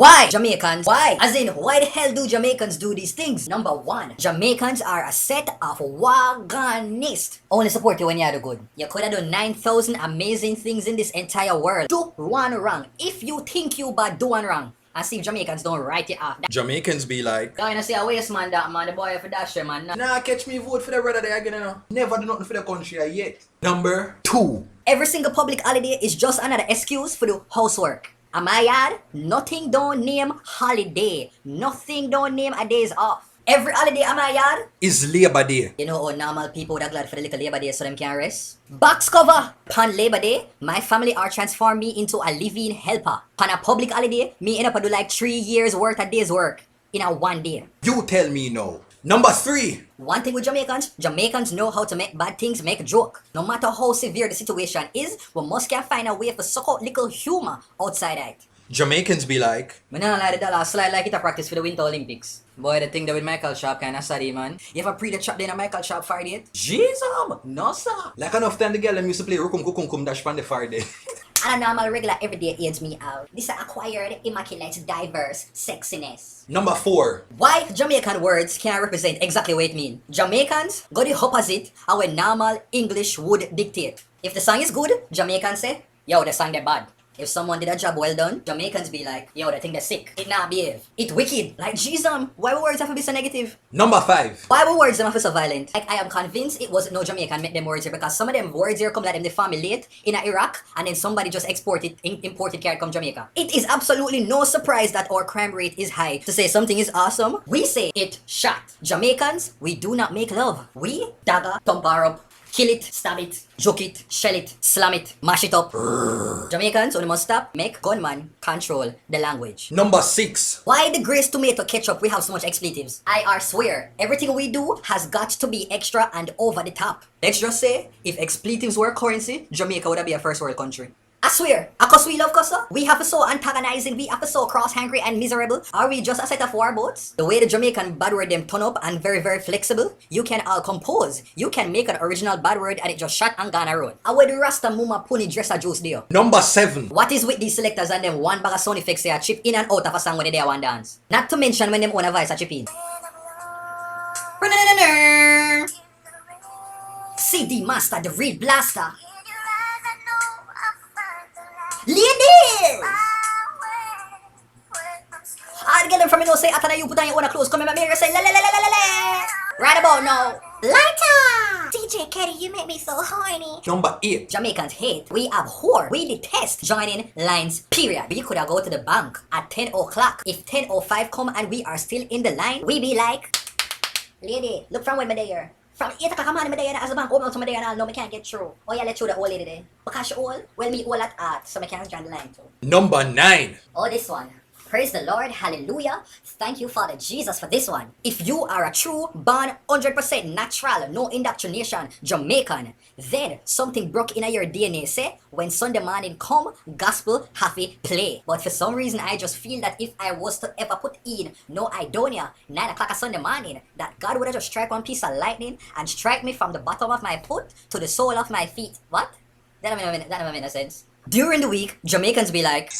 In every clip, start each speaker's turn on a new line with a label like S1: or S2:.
S1: Why Jamaicans? Why? As in, why the hell do Jamaicans do these things? Number one, Jamaicans are a set of waganists. Only support you when you do good. You could have done 9,000 amazing things in this entire world. Do one wrong. If you think you bad, do one wrong. And see if Jamaicans don't write it off.
S2: Jamaicans be like,
S1: Going to see a waste man that man, the boy for that shit man.
S2: nah, catch me vote for the brother there again, you know. Never do nothing for the country yet. Number 2.
S1: Every single public holiday is just another excuse for the housework. Am I yard? Nothing don't name holiday. Nothing don't name a days off. Every holiday am I yard?
S2: Is Labor Day.
S1: You know how normal people would are glad for the little Labor Day so them can rest? Box cover! Pan Labor Day, my family are transform me into a living helper. Pan a public holiday, me end up do like 3 years worth of days work in a one day.
S2: You tell me now. Number 3.
S1: One thing with Jamaicans know how to make bad things make a joke. No matter how severe the situation is, we must can find a way to suck out little humor outside it.
S2: Jamaicans be like,
S1: Me nah lie, the dollar slide like it a practice for the Winter Olympics. Boy, the thing that with Michael Sharp kinda sorry, man. You ever pre the trap then a Michael Sharp Friday? Jesus, no sir.
S2: like enough time the girl them used to play Rukum Kukum Kum Dash on the Friday.
S1: And a normal regular everyday aids me out. This a acquired, immaculate, diverse sexiness.
S2: Number 4.
S1: Why Jamaican words can represent exactly what it mean? Jamaicans go the opposite of what normal English would dictate. If the song is good, Jamaicans say, yo, the song they bad. If someone did a job well done, Jamaicans be like, yo, the thing they're sick. It not behave. It wicked. Like, Jesus, why would words have to be so negative?
S2: Number 5.
S1: Why would words them have to be so violent? Like, I am convinced it wasn't no Jamaican make them words here because some of them words here come like them they farm late in Iraq and then somebody just imported carrot come Jamaica. It is absolutely no surprise that our crime rate is high. To say something is awesome, we say it shot. Jamaicans, we do not make love. We dagger, thump her up. Kill it, stab it, joke it, shell it, slam it, mash it up. Jamaicans, when must stop, make gunman control the language.
S2: Number 6.
S1: Why the Grace Tomato Ketchup we have so much expletives? I swear, everything we do has got to be extra and over the top. Let's just say, if expletives were currency, Jamaica would be a first world country. I swear, cause we love Costa, we have to so antagonizing, we have to so cross-hungry and miserable. Are we just a set of warboats? The way the Jamaican bad word them turn up and very very flexible, you can all compose. You can make an original bad word and it just shot and gone a road. I wear the Rasta Muma Pony dresser juice there.
S2: Number 7.
S1: What is with these selectors and them one bag of sound effects they chip in and out of a song when they one dance? Not to mention when them own a voice a chip in. CD Master, the real blaster. Ladies! I'll get them from you know say after you put on your own clothes, come in my mirror say la la la la la la. Right about now. Lighter! DJ Ketty, you make me so horny.
S2: Number 8.
S1: Jamaicans hate, we abhor, we detest joining lines, period. We could have go to the bank at 10 o'clock. If 10:05 come and we are still in the line, we be like, lady, look from when me there. From 8 o'clock I'm there as a bank open to me there and I know me can't get through. Oh yeah, let through the old lady there. Because she old, well me old at art, so me can't join the line too.
S2: Number 9.
S1: Oh, this one. Praise the Lord, hallelujah. Thank you, Father Jesus, for this one. If you are a true, born, 100% natural, no indoctrination, Jamaican, then something broke in your DNA, say, when Sunday morning come, gospel happy play. But for some reason, I just feel that if I was to ever put in no Idonia, 9 o'clock a Sunday morning, that God would have just strike one piece of lightning and strike me from the bottom of my foot to the sole of my feet. What? That don't make no sense. During the week, Jamaicans be like,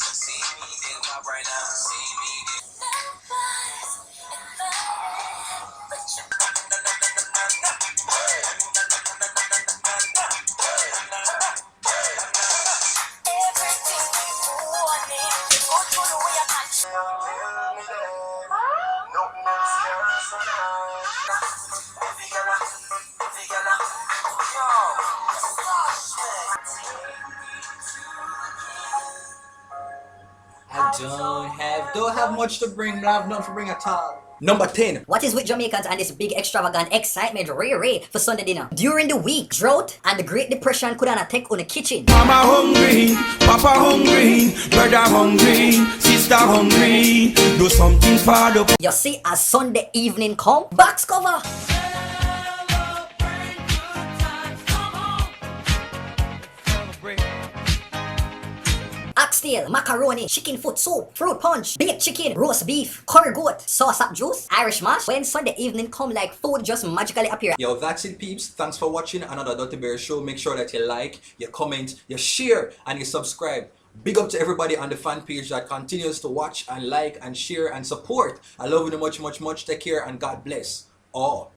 S2: I don't have much to bring, but I have nothing to bring at all. Number 10.
S1: what is with Jamaicans and this big extravagant excitement ray for Sunday dinner? During the week, drought and the Great Depression could not take on the kitchen.
S3: Mama hungry, Papa hungry, brother hungry, sister hungry. Do something for the.
S1: You see, as Sunday evening come, box cover. Oxtail, macaroni, chicken foot soup, fruit punch, baked chicken, roast beef, curry goat, sauce up juice, Irish mash. When Sunday evening come, like food just magically appear.
S2: Yo, that's it peeps. Thanks for watching another Dirty Bear show. Make sure that you like, you comment, you share and you subscribe. Big up to everybody on the fan page that continues to watch and like and share and support. I love you much, much, much. Take care and God bless all.